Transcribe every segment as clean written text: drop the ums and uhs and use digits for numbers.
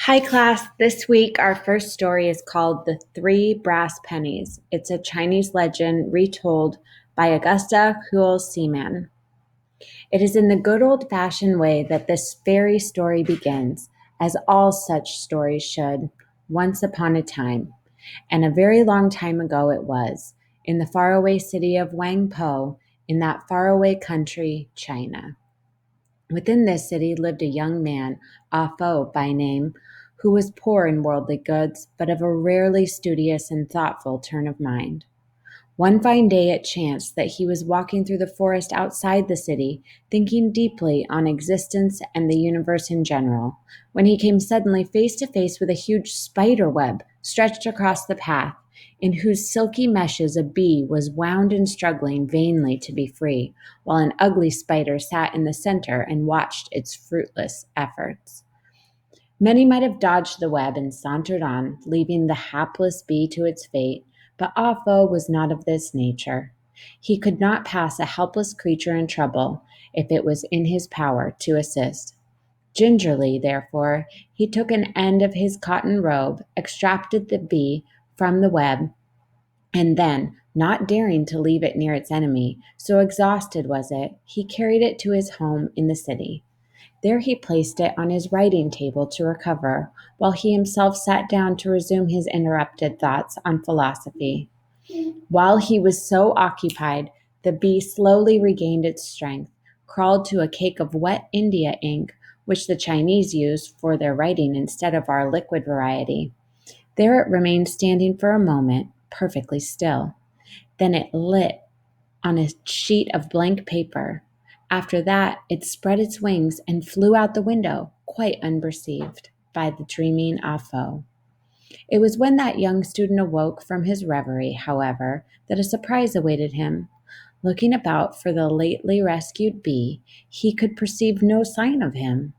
Hi, class. This week, our first story is called The Three Brass Pennies. It's a Chinese legend retold by Augusta Huel Seaman. It is in the good old fashioned way that this fairy story begins, as all such stories should, once upon a time. And a very long time ago it was, in the faraway city of Wangpo, in that faraway country, China. Within this city lived a young man, Ah Fo by name, who was poor in worldly goods, but of a rarely studious and thoughtful turn of mind. One fine day it chanced that he was walking through the forest outside the city, thinking deeply on existence and the universe in general, when he came suddenly face to face with a huge spider web stretched across the path, in whose silky meshes a bee was wound and struggling vainly to be free, while an ugly spider sat in the center and watched its fruitless efforts. Many might have dodged the web and sauntered on, leaving the hapless bee to its fate, but Ah Fo was not of this nature. He could not pass a helpless creature in trouble if it was in his power to assist. Gingerly, therefore, he took an end of his cotton robe, extracted the bee from the web, and then, not daring to leave it near its enemy, so exhausted was it, he carried it to his home in the city. There he placed it on his writing table to recover, while he himself sat down to resume his interrupted thoughts on philosophy. While he was so occupied, the bee slowly regained its strength, crawled to a cake of wet India ink, which the Chinese use for their writing instead of our liquid variety. There it remained standing for a moment, perfectly still. Then it lit on a sheet of blank paper. After that, it spread its wings and flew out the window, quite unperceived by the dreaming Ah Fo. It was when that young student awoke from his reverie, however, that a surprise awaited him. Looking about for the lately rescued bee, he could perceive no sign of him.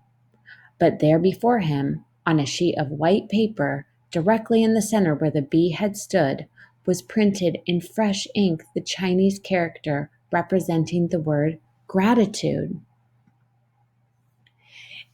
But there before him, on a sheet of white paper, directly in the center where the bee had stood, was printed in fresh ink the Chinese character representing the word gratitude.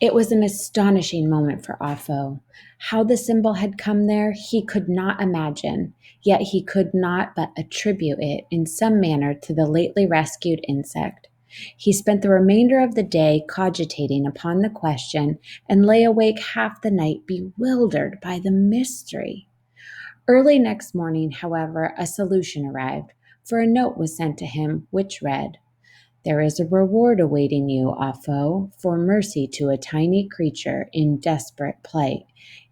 It was an astonishing moment for Ah Fo. How the symbol had come there, he could not imagine, yet he could not but attribute it in some manner to the lately rescued insect. He spent the remainder of the day cogitating upon the question and lay awake half the night bewildered by the mystery. Early next morning, however, a solution arrived, for a note was sent to him which read, "There is a reward awaiting you, Ah Fo, for mercy to a tiny creature in desperate plight,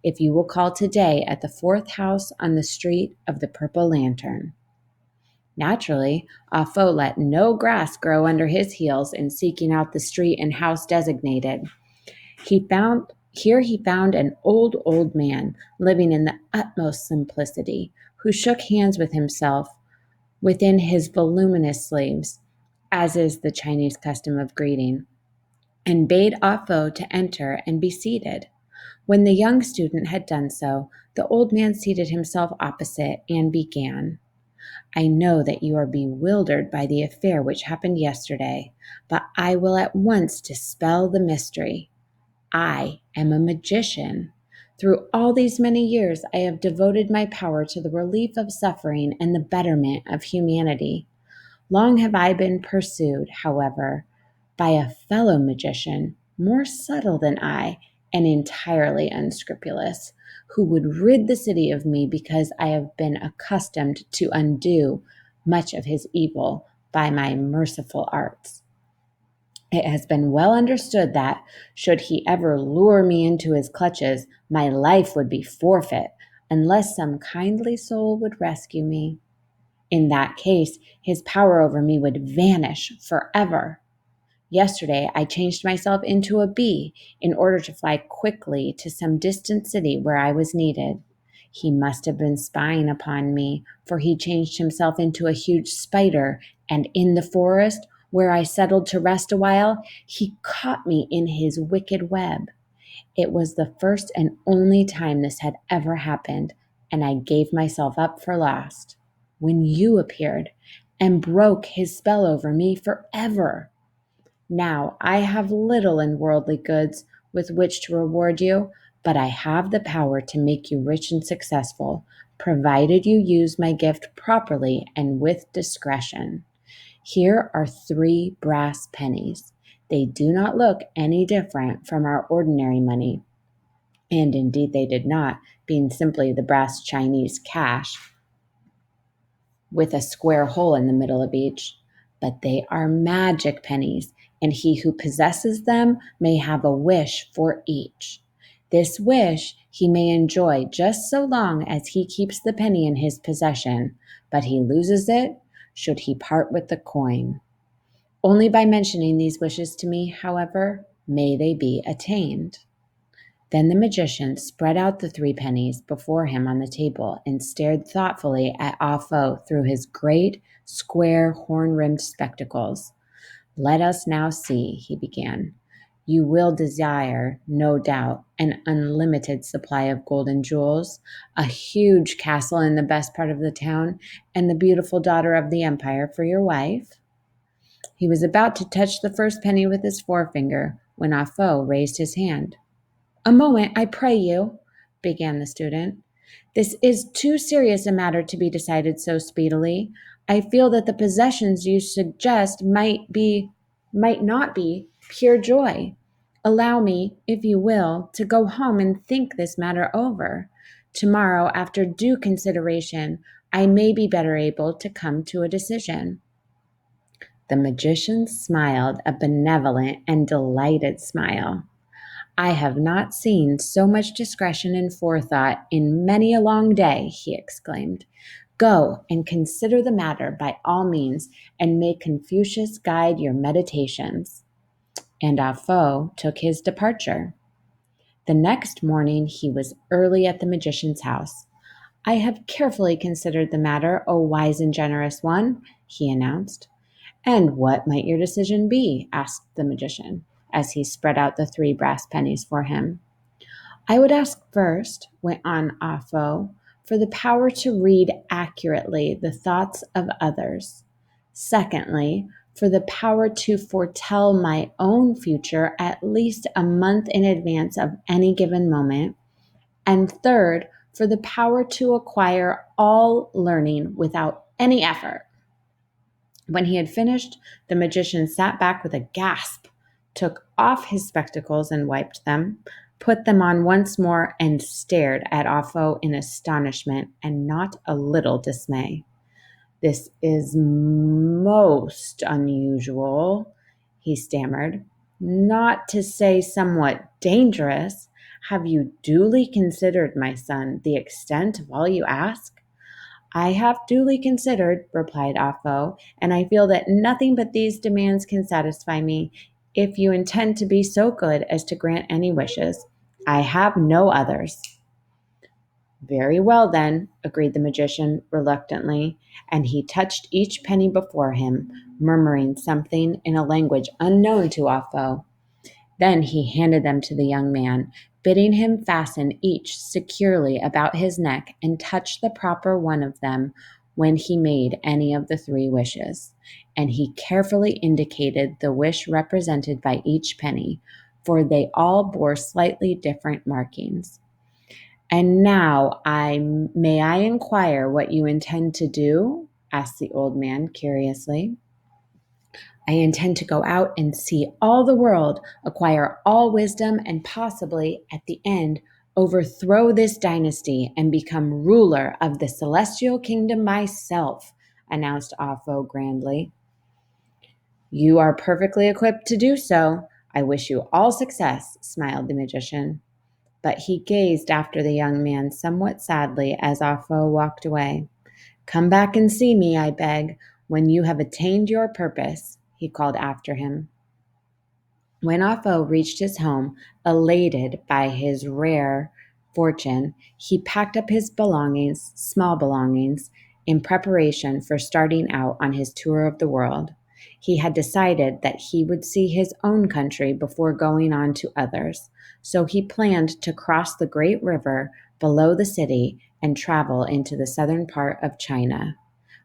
if you will call today at the fourth house on the street of the Purple Lantern." Naturally, Ah Fo let no grass grow under his heels in seeking out the street and house designated. He found an old man living in the utmost simplicity, who shook hands with himself within his voluminous sleeves, as is the Chinese custom of greeting, and bade Ah Fo to enter and be seated. When the young student had done so, the old man seated himself opposite and began. "I know that you are bewildered by the affair which happened yesterday, but I will at once dispel the mystery. I am a magician. Through all these many years, I have devoted my power to the relief of suffering and the betterment of humanity. Long have I been pursued, however, by a fellow magician more subtle than I and entirely unscrupulous, who would rid the city of me because I have been accustomed to undo much of his evil by my merciful arts. It has been well understood that, should he ever lure me into his clutches, my life would be forfeit, unless some kindly soul would rescue me. In that case, his power over me would vanish forever. Yesterday, I changed myself into a bee in order to fly quickly to some distant city where I was needed. He must have been spying upon me, for he changed himself into a huge spider, and in the forest, where I settled to rest a while, he caught me in his wicked web. It was the first and only time this had ever happened, and I gave myself up for lost, when you appeared and broke his spell over me forever. Now I have little in worldly goods with which to reward you, but I have the power to make you rich and successful, provided you use my gift properly and with discretion. Here are 3 brass pennies. They do not look any different from our ordinary money, and indeed they did not, being simply the brass Chinese cash with a square hole in the middle of each. But they are magic pennies, and he who possesses them may have a wish for each. This wish he may enjoy just so long as he keeps the penny in his possession, but he loses it should he part with the coin. Only by mentioning these wishes to me, however, may they be attained. Then the magician spread out the 3 pennies before him on the table and stared thoughtfully at Ah Fo through his great, square, horn-rimmed spectacles. Let us now see, he began. You will desire, no doubt, an unlimited supply of gold and jewels, a huge castle in the best part of the town, and the beautiful daughter of the empire for your wife. He was about to touch the first penny with his forefinger when Ah Fo raised his hand. A moment, I pray you, began the student. This is too serious a matter to be decided so speedily. I feel that the possessions you suggest might not be pure joy. Allow me, if you will, to go home and think this matter over. Tomorrow, after due consideration, I may be better able to come to a decision. The magician smiled a benevolent and delighted smile. I have not seen so much discretion and forethought in many a long day, he exclaimed. Go and consider the matter by all means, and may Confucius guide your meditations. And Ah Fo took his departure. The next morning he was early at the magician's house. I have carefully considered the matter, O wise and generous one, he announced. And what might your decision be? Asked the magician, as he spread out the 3 brass pennies for him. I would ask first, went on Ah Fo, for the power to read accurately the thoughts of others. Secondly, for the power to foretell my own future at least a month in advance of any given moment. And third, for the power to acquire all learning without any effort. When he had finished, the magician sat back with a gasp, took off his spectacles and wiped them, put them on once more, and stared at Ah Fo in astonishment and not a little dismay. This is most unusual, he stammered, not to say somewhat dangerous. Have you duly considered, my son, the extent of all you ask? I have duly considered, replied Ah Fo, and I feel that nothing but these demands can satisfy me. If you intend to be so good as to grant any wishes, I have no others. Very well, then, agreed the magician reluctantly, and he touched each penny before him, murmuring something in a language unknown to Ah Fo. Then he handed them to the young man, bidding him fasten each securely about his neck and touch the proper one of them when he made any of the 3 wishes. And he carefully indicated the wish represented by each penny, for they all bore slightly different markings. And now may I inquire what you intend to do? Asked the old man curiously. I intend to go out and see all the world, acquire all wisdom, and possibly, at the end, overthrow this dynasty and become ruler of the celestial kingdom myself, announced Ah Fo grandly. You are perfectly equipped to do so. I wish you all success, smiled the magician. But he gazed after the young man somewhat sadly as Ah Fo walked away. Come back and see me, I beg, when you have attained your purpose, he called after him. When Ah Fo reached his home, elated by his rare fortune, he packed up his belongings, small belongings, in preparation for starting out on his tour of the world. He had decided that he would see his own country before going on to others, so he planned to cross the great river below the city and travel into the southern part of China.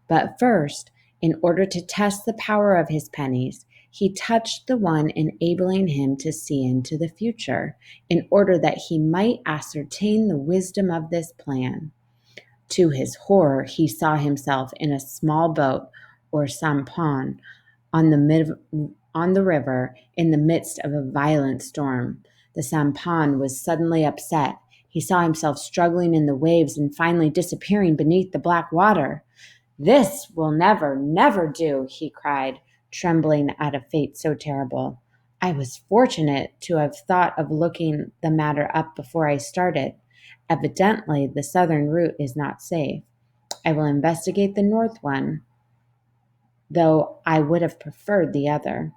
But first, in order to test the power of his pennies, He touched the one enabling him to see into the future, in order that he might ascertain the wisdom of this plan. To his horror, he saw himself in a small boat or sampan on the river in the midst of a violent storm. The sampan was suddenly upset. He saw himself struggling in the waves and finally disappearing beneath the black water. "This will never, never do," he cried, trembling at a fate so terrible. "I was fortunate to have thought of looking the matter up before I started. Evidently, the southern route is not safe. I will investigate the north one, though I would have preferred the other."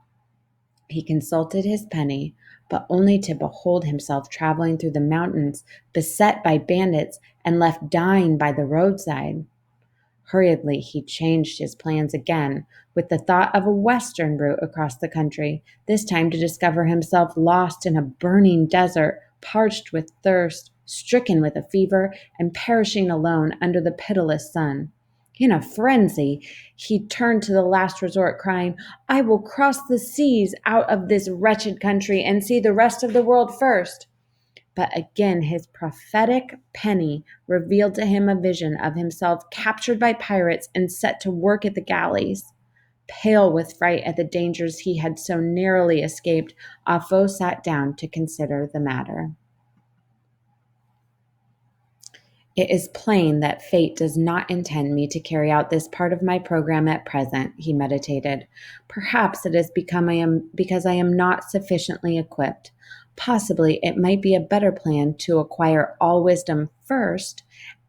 He consulted his penny, but only to behold himself traveling through the mountains, beset by bandits, and left dying by the roadside. Hurriedly, he changed his plans again, with the thought of a western route across the country, this time to discover himself lost in a burning desert, parched with thirst, stricken with a fever, and perishing alone under the pitiless sun. In a frenzy, he turned to the last resort, crying, "I will cross the seas out of this wretched country and see the rest of the world first." But again his prophetic penny revealed to him a vision of himself captured by pirates and set to work at the galleys. Pale with fright at the dangers he had so narrowly escaped, Ah Fo sat down to consider the matter. "It is plain that fate does not intend me to carry out this part of my program at present," he meditated. "Perhaps it is because I am not sufficiently equipped. Possibly it might be a better plan to acquire all wisdom first,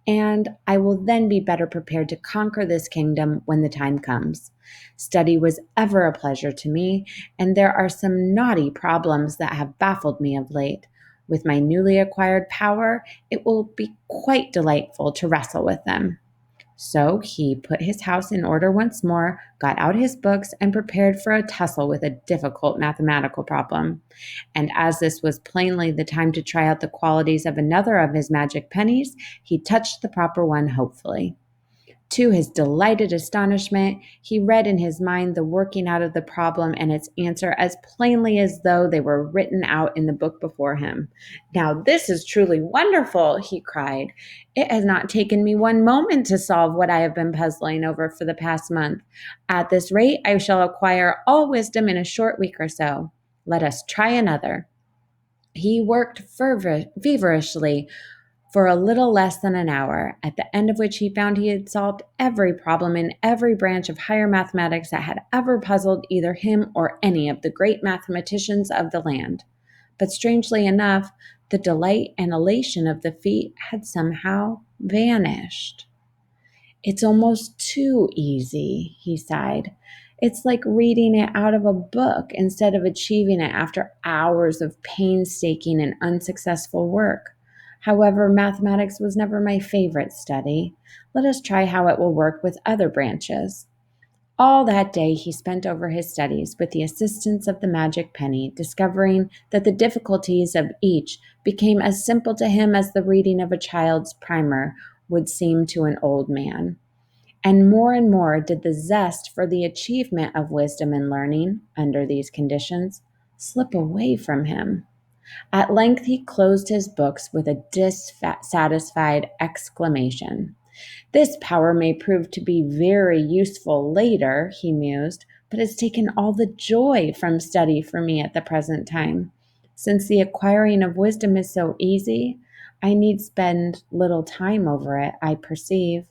and I will then be better prepared to conquer this kingdom when the time comes. Study was ever a pleasure to me, and there are some knotty problems that have baffled me of late. With my newly acquired power, it will be quite delightful to wrestle with them." So he put his house in order once more, got out his books, and prepared for a tussle with a difficult mathematical problem. And as this was plainly the time to try out the qualities of another of his magic pennies, he touched the proper one hopefully. To his delighted astonishment, he read in his mind the working out of the problem and its answer as plainly as though they were written out in the book before him. "Now this is truly wonderful," he cried. "It has not taken me one moment to solve what I have been puzzling over for the past month. At this rate, I shall acquire all wisdom in a short week or so. Let us try another." He worked feverishly for a little less than an hour, at the end of which he found he had solved every problem in every branch of higher mathematics that had ever puzzled either him or any of the great mathematicians of the land. But strangely enough, the delight and elation of the feat had somehow vanished. "It's almost too easy," he sighed. "It's like reading it out of a book instead of achieving it after hours of painstaking and unsuccessful work. However, mathematics was never my favorite study. Let us try how it will work with other branches." All that day he spent over his studies with the assistance of the magic penny, discovering that the difficulties of each became as simple to him as the reading of a child's primer would seem to an old man. And more did the zest for the achievement of wisdom and learning, under these conditions, slip away from him. At length he closed his books with a dissatisfied exclamation. "This power may prove to be very useful later," he mused, "but it's taken all the joy from study for me at the present time. Since the acquiring of wisdom is so easy, I need spend little time over it, I perceive.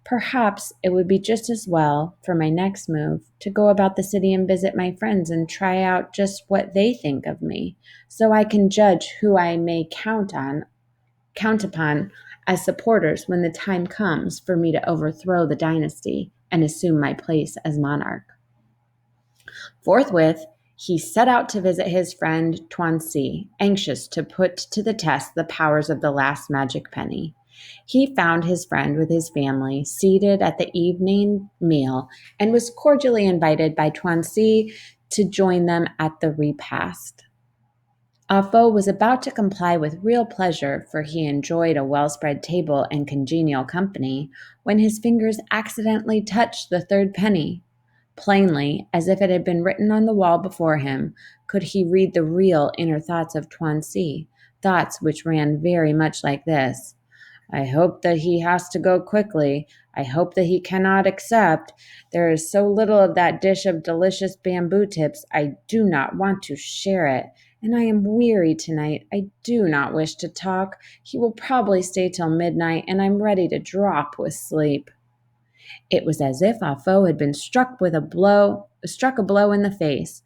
Perhaps it would be just as well, for my next move, to go about the city and visit my friends and try out just what they think of me, so I can judge who I may count upon as supporters when the time comes for me to overthrow the dynasty and assume my place as monarch." Forthwith, he set out to visit his friend Tuanzi, anxious to put to the test the powers of the last magic penny. He found his friend with his family seated at the evening meal and was cordially invited by Tuanzi to join them at the repast. Ah Fo was about to comply with real pleasure, for he enjoyed a well-spread table and congenial company, when his fingers accidentally touched the third penny. Plainly, as if it had been written on the wall before him, could he read the real inner thoughts of Tuan-si, thoughts which ran very much like this. I hope that he has to go quickly. I hope that he cannot accept. There is so little of that dish of delicious bamboo tips. I do not want to share it. And I am weary tonight. I do not wish to talk. He will probably stay till midnight, and I'm ready to drop with sleep. It was as if Ah Fo had been struck a blow in the face.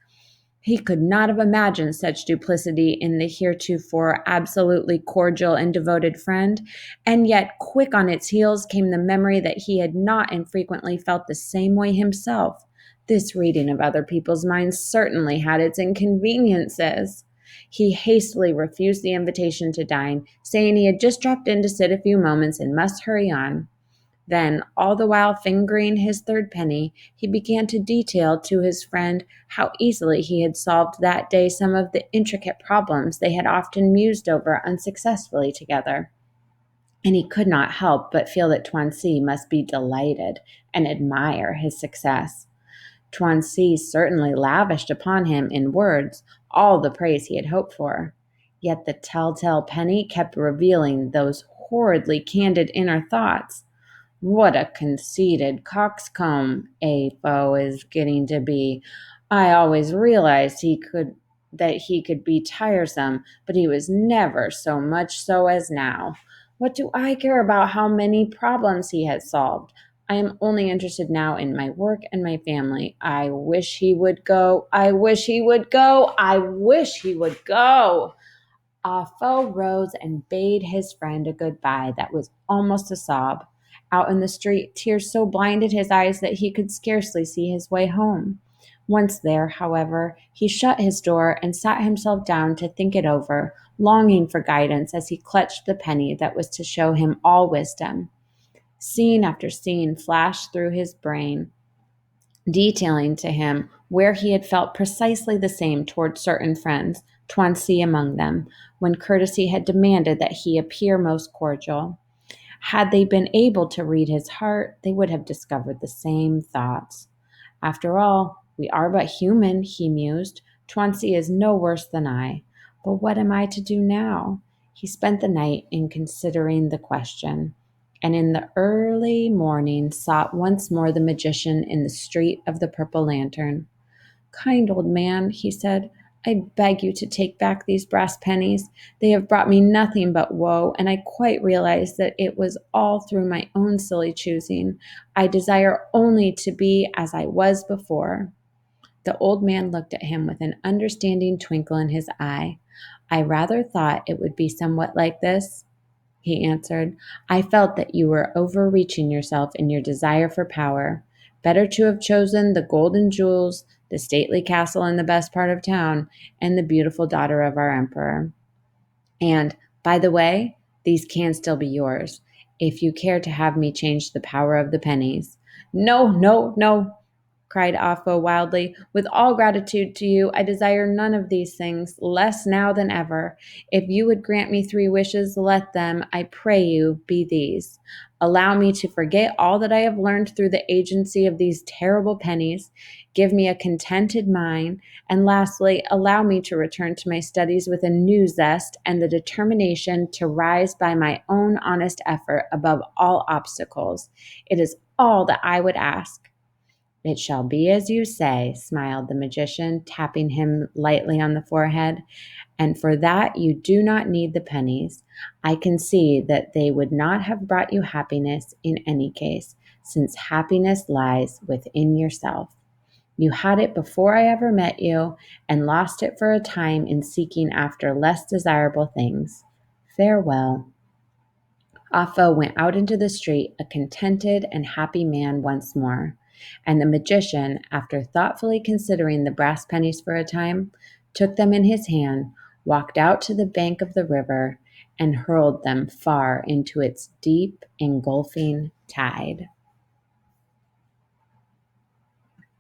He could not have imagined such duplicity in the heretofore absolutely cordial and devoted friend, and yet quick on its heels came the memory that he had not infrequently felt the same way himself. This reading of other people's minds certainly had its inconveniences. He hastily refused the invitation to dine, saying he had just dropped in to sit a few moments and must hurry on. Then, all the while fingering his third penny, he began to detail to his friend how easily he had solved that day some of the intricate problems they had often mused over unsuccessfully together. And he could not help but feel that Tuan-si must be delighted and admire his success. Tuan-si certainly lavished upon him in words all the praise he had hoped for. Yet the telltale penny kept revealing those horridly candid inner thoughts. What a conceited coxcomb A Fo is getting to be. I always realized he could be tiresome, but he was never so much so as now. What do I care about how many problems he has solved? I am only interested now in my work and my family. I wish he would go. I wish he would go. I wish he would go. Ah Fo rose and bade his friend a goodbye that was almost a sob. Out in the street, tears so blinded his eyes that he could scarcely see his way home. Once there, however, he shut his door and sat himself down to think it over, longing for guidance as he clutched the penny that was to show him all wisdom. Scene after scene flashed through his brain, detailing to him where he had felt precisely the same toward certain friends, Tuan-si among them, when courtesy had demanded that he appear most cordial. Had they been able to read his heart, they would have discovered the same thoughts. After all, we are but human, he mused. Tuan-si is no worse than I. But what am I to do now? He spent the night in considering the question, and in the early morning sought once more the magician in the street of the Purple Lantern. Kind old man, he said, I beg you to take back these brass pennies. They have brought me nothing but woe, and I quite realize that it was all through my own silly choosing. I desire only to be as I was before. The old man looked at him with an understanding twinkle in his eye. I rather thought it would be somewhat like this, he answered. I felt that you were overreaching yourself in your desire for power. Better to have chosen the golden jewels, the stately castle in the best part of town, and the beautiful daughter of our emperor. And, by the way, these can still be yours, if you care to have me change the power of the pennies. No, no, no, cried Ah Fo wildly. With all gratitude to you, I desire none of these things, less now than ever. If you would grant me 3 wishes, let them, I pray you, be these. Allow me to forget all that I have learned through the agency of these terrible pennies. Give me a contented mind. And lastly, allow me to return to my studies with a new zest and the determination to rise by my own honest effort above all obstacles. It is all that I would ask. It shall be as you say, smiled the magician, tapping him lightly on the forehead. And for that you do not need the pennies. I can see that they would not have brought you happiness in any case, since happiness lies within yourself. You had it before I ever met you, and lost it for a time in seeking after less desirable things. Farewell. Ah Fo went out into the street a contented and happy man once more, and the magician, after thoughtfully considering the brass pennies for a time, took them in his hand, walked out to the bank of the river, and hurled them far into its deep, engulfing tide.